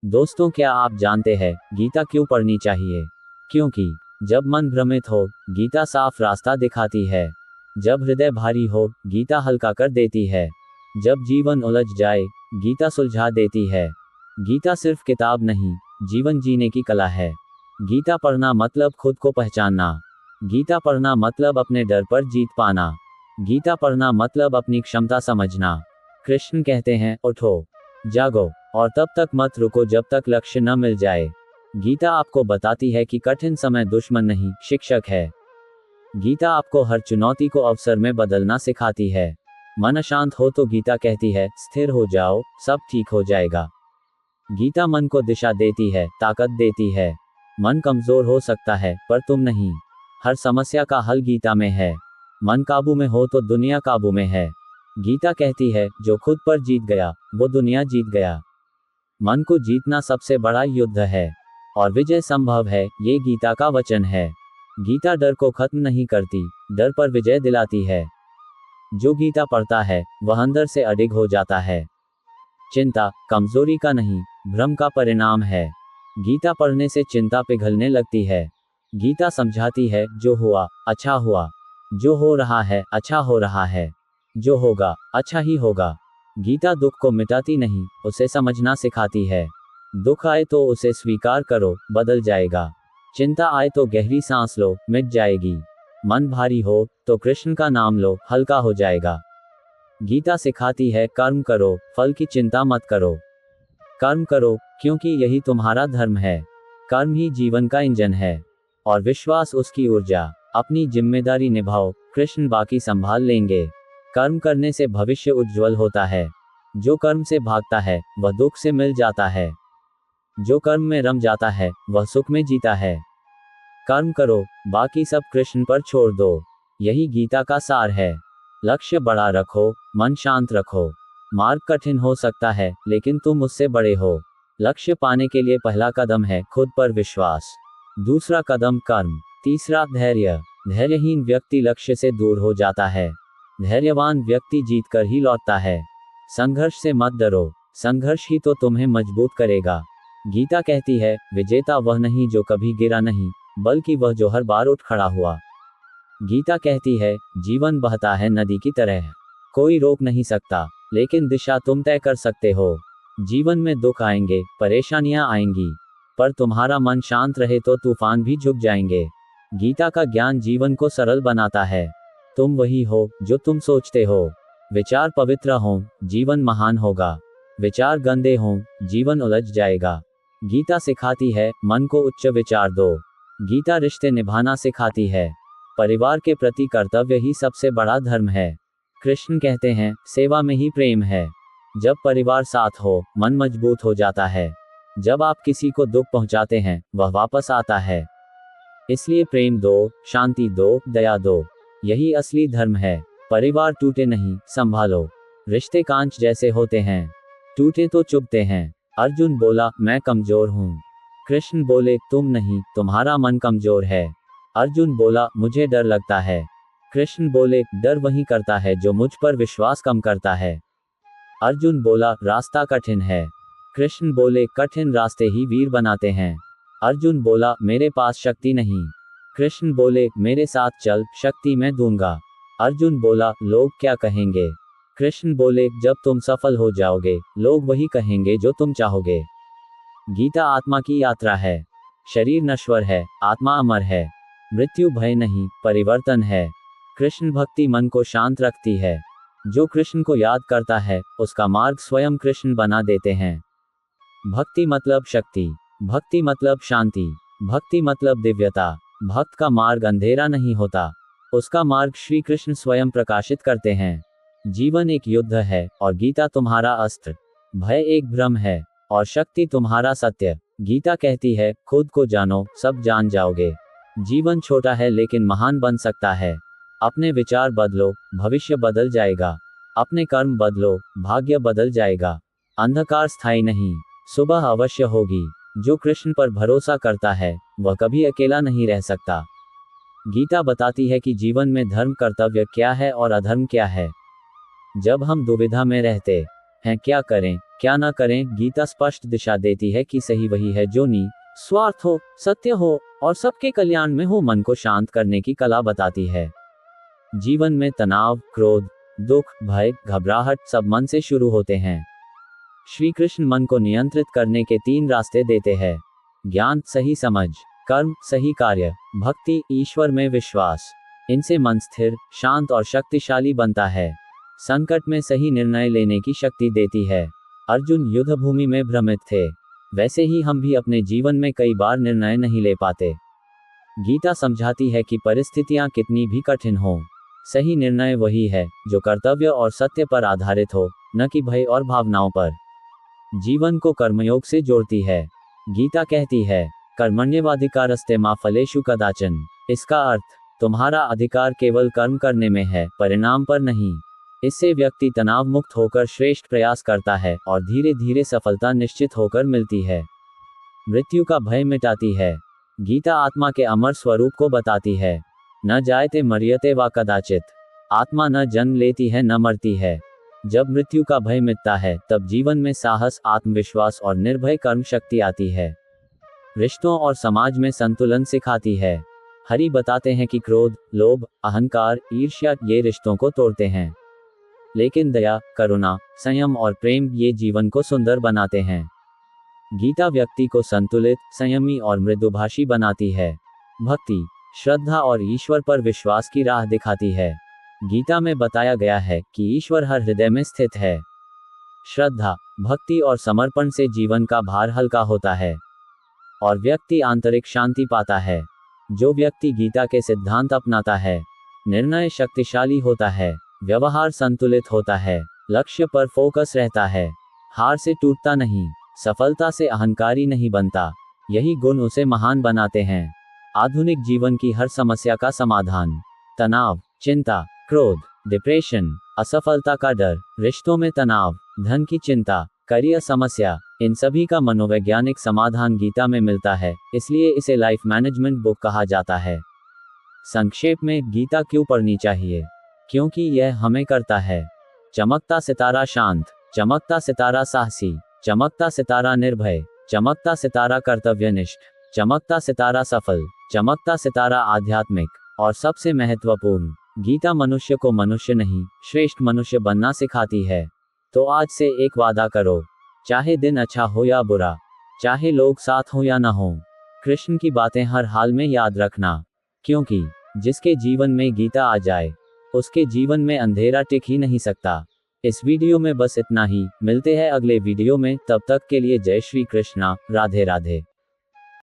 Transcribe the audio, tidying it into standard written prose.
दोस्तों, क्या आप जानते हैं गीता क्यों पढ़नी चाहिए? क्योंकि जब मन भ्रमित हो, गीता साफ रास्ता दिखाती है। जब हृदय भारी हो, गीता हल्का कर देती है। जब जीवन उलझ जाए, गीता सुलझा देती है। गीता सिर्फ किताब नहीं, जीवन जीने की कला है। गीता पढ़ना मतलब खुद को पहचानना। गीता पढ़ना मतलब अपने डर पर जीत पाना। गीता पढ़ना मतलब अपनी क्षमता समझना। कृष्ण कहते हैं, उठो, जागो, और तब तक मत रुको जब तक लक्ष्य न मिल जाए। गीता आपको बताती है कि कठिन समय दुश्मन नहीं, शिक्षक है। गीता आपको हर चुनौती को अवसर में बदलना सिखाती है। मन अशांत हो तो गीता कहती है, स्थिर हो जाओ, सब ठीक हो जाएगा। गीता मन को दिशा देती है, ताकत देती है। मन कमजोर हो सकता है, पर तुम नहीं। हर समस्या का हल गीता में है। मन काबू में हो तो दुनिया काबू में है। गीता कहती है, जो खुद पर जीत गया, वो दुनिया जीत गया। मन को जीतना सबसे बड़ा युद्ध है, और विजय संभव है, ये गीता का वचन है। गीता डर को खत्म नहीं करती, डर पर विजय दिलाती है। जो गीता पढ़ता है, वह अंदर से अडिग हो जाता है। चिंता कमजोरी का नहीं, भ्रम का परिणाम है। गीता पढ़ने से चिंता पिघलने लगती है। गीता समझाती है, जो हुआ, अच्छा हुआ। जो हो रहा है, अच्छा हो रहा है। जो होगा, अच्छा ही होगा। गीता दुख को मिटाती नहीं, उसे समझना सिखाती है। दुख आए तो उसे स्वीकार करो, बदल जाएगा। चिंता आए तो गहरी सांस लो, मिट जाएगी। मन भारी हो तो कृष्ण का नाम लो, हल्का हो जाएगा। गीता सिखाती है, कर्म करो, फल की चिंता मत करो। कर्म करो, क्योंकि यही तुम्हारा धर्म है। कर्म ही जीवन का इंजन है, और विश्वास उसकी ऊर्जा। अपनी जिम्मेदारी निभाओ, कृष्ण बाकी संभाल लेंगे। कर्म करने से भविष्य उज्जवल होता है। जो कर्म से भागता है, वह दुख से मिल जाता है। जो कर्म में रम जाता है, वह सुख में जीता है। कर्म करो, बाकी सब कृष्ण पर छोड़ दो। यही गीता का सार है। लक्ष्य बड़ा रखो, मन शांत रखो। मार्ग कठिन हो सकता है, लेकिन तुम उससे बड़े हो। लक्ष्य पाने के लिए पहला कदम है खुद पर विश्वास। दूसरा कदम कर्म। तीसरा धैर्य। धैर्यहीन व्यक्ति लक्ष्य से दूर हो जाता है। धैर्यवान व्यक्ति जीत कर ही लौटता है। संघर्ष से मत डरो, संघर्ष ही तो तुम्हें मजबूत करेगा। गीता कहती है, विजेता वह नहीं जो कभी गिरा नहीं, बल्कि वह जो हर बार उठ खड़ा हुआ। गीता कहती है, जीवन बहता है नदी की तरह। कोई रोक नहीं सकता, लेकिन दिशा तुम तय कर सकते हो। जीवन में दुख आएंगे, परेशानियां आएंगी, पर तुम्हारा मन शांत रहे तो तूफान भी झुक जाएंगे। गीता का ज्ञान जीवन को सरल बनाता है। तुम वही हो जो तुम सोचते हो। विचार पवित्र हों, जीवन महान होगा। विचार गंदे हों, जीवन उलझ जाएगा। गीता सिखाती है, मन को उच्च विचार दो। गीता रिश्ते निभाना सिखाती है। परिवार के प्रति कर्तव्य ही सबसे बड़ा धर्म है। कृष्ण कहते हैं, सेवा में ही प्रेम है। जब परिवार साथ हो, मन मजबूत हो जाता है। जब आप किसी को दुख पहुंचाते हैं, वह वापस आता है। इसलिए प्रेम दो, शांति दो, दया दो। यही असली धर्म है। परिवार टूटे नहीं, संभालो। रिश्ते कांच जैसे होते हैं, टूटे तो चुभते हैं। अर्जुन बोला, मैं कमजोर हूं। कृष्ण बोले, तुम नहीं, तुम्हारा मन कमजोर है। अर्जुन बोला, मुझे डर लगता है। कृष्ण बोले, डर वही करता है जो मुझ पर विश्वास कम करता है। अर्जुन बोला, रास्ता कठिन है। कृष्ण बोले, कठिन रास्ते ही वीर बनाते हैं। अर्जुन बोला, मेरे पास शक्ति नहीं। कृष्ण बोले, मेरे साथ चल, शक्ति मैं दूंगा। अर्जुन बोला, लोग क्या कहेंगे? कृष्ण बोले, जब तुम सफल हो जाओगे, लोग वही कहेंगे जो तुम चाहोगे। गीता आत्मा की यात्रा है। शरीर नश्वर है, आत्मा अमर है। मृत्यु भय नहीं, परिवर्तन है। कृष्ण भक्ति मन को शांत रखती है। जो कृष्ण को याद करता है, उसका मार्ग स्वयं कृष्ण बना देते हैं। भक्ति मतलब शक्ति। भक्ति मतलब शांति। भक्ति मतलब दिव्यता। भक्त का मार्ग अंधेरा नहीं होता, उसका मार्ग श्री कृष्ण स्वयं प्रकाशित करते हैं। जीवन एक युद्ध है, और गीता तुम्हारा अस्त्र। भय एक भ्रम है, और शक्ति तुम्हारा सत्य। गीता कहती है, खुद को जानो, सब जान जाओगे। जीवन छोटा है लेकिन महान बन सकता है। अपने विचार बदलो, भविष्य बदल जाएगा। अपने कर्म बदलो, भाग्य बदल जाएगा। अंधकार स्थायी नहीं, सुबह अवश्य होगी। जो कृष्ण पर भरोसा करता है, वह कभी अकेला नहीं रह सकता। गीता बताती है कि जीवन में धर्म कर्तव्य क्या है और अधर्म क्या है। जब हम दुविधा में रहते हैं क्या करें क्या न करें। गीता स्पष्ट दिशा देती है कि सही वही है जो स्वार्थ हो, सत्य हो और सबके कल्याण में हो। मन को शांत करने की कला बताती है। जीवन में तनाव, क्रोध, दुख, भय, घबराहट सब मन से शुरू होते हैं। श्री कृष्ण मन को नियंत्रित करने के 3 रास्ते देते हैं। ज्ञान, सही समझ, कर्म, सही कार्य, भक्ति, ईश्वर में विश्वास। इनसे मन स्थिर, शांत और शक्तिशाली बनता है। संकट में सही निर्णय लेने की शक्ति देती है। अर्जुन युद्ध भूमि में भ्रमित थे, वैसे ही हम भी अपने जीवन में कई बार निर्णय नहीं ले पाते। गीता समझाती है कि परिस्थितियां कितनी भी कठिन हो, सही निर्णय वही है जो कर्तव्य और सत्य पर आधारित हो, न कि भय और भावनाओं पर। जीवन को कर्मयोग से जोड़ती है। गीता कहती है, कर्मण्येवाधिकारस्ते मा फलेषु कदाचन। इसका अर्थ, तुम्हारा अधिकार केवल कर्म करने में है, परिणाम पर नहीं। इससे व्यक्ति तनाव मुक्त होकर श्रेष्ठ प्रयास करता है और धीरे धीरे सफलता निश्चित होकर मिलती है। मृत्यु का भय मिटाती है। गीता आत्मा के अमर स्वरूप को बताती है। न जायते मर्यते वा कदाचित। आत्मा न जन्म लेती है न मरती है। जब मृत्यु का भय मिटता है तब जीवन में साहस, आत्मविश्वास और निर्भय कर्म शक्ति आती है। रिश्तों और समाज में संतुलन सिखाती है। हरि बताते हैं कि क्रोध, लोभ, अहंकार, ईर्ष्या ये रिश्तों को तोड़ते हैं, लेकिन दया, करुणा, संयम और प्रेम ये जीवन को सुंदर बनाते हैं। गीता व्यक्ति को संतुलित, संयमी और मृदुभाषी बनाती है। भक्ति, श्रद्धा और ईश्वर पर विश्वास की राह दिखाती है। गीता में बताया गया है कि ईश्वर हर हृदय में स्थित है। श्रद्धा, भक्ति और समर्पण से जीवन का भार हल्का होता है और व्यक्ति आंतरिक शांति पाता है। जो व्यक्ति गीता के सिद्धांत अपनाता है, निर्णय शक्तिशाली होता है, व्यवहार संतुलित होता है, लक्ष्य पर फोकस रहता है, हार से टूटता नहीं, सफलता से अहंकारी नहीं बनता। यही गुण उसे महान बनाते हैं। आधुनिक जीवन की हर समस्या का समाधान, तनाव, चिंता, क्रोध, डिप्रेशन, असफलता का डर, रिश्तों में तनाव, धन की चिंता, करियर समस्या, इन सभी का मनोवैज्ञानिक समाधान गीता में मिलता है। इसलिए इसे लाइफ मैनेजमेंट बुक कहा जाता है। संक्षेप में, गीता क्यों पढ़नी चाहिए? क्योंकि यह हमें करता है चमकता सितारा शांत, चमकता सितारा साहसी, चमकता सितारा निर्भय, चमकता सितारा कर्तव्यनिष्ठ, चमकता सितारा सफल, चमकता सितारा आध्यात्मिक और सबसे महत्वपूर्ण, गीता मनुष्य को मनुष्य नहीं, श्रेष्ठ मनुष्य बनना सिखाती है। तो आज से एक वादा करो, चाहे दिन अच्छा हो या बुरा, चाहे लोग साथ हो या न हो, कृष्ण की बातें हर हाल में याद रखना। क्योंकि जिसके जीवन में गीता आ जाए, उसके जीवन में अंधेरा टिक ही नहीं सकता। इस वीडियो में बस इतना ही। मिलते हैं अगले वीडियो में, तब तक के लिए जय श्री कृष्णा, राधे राधे।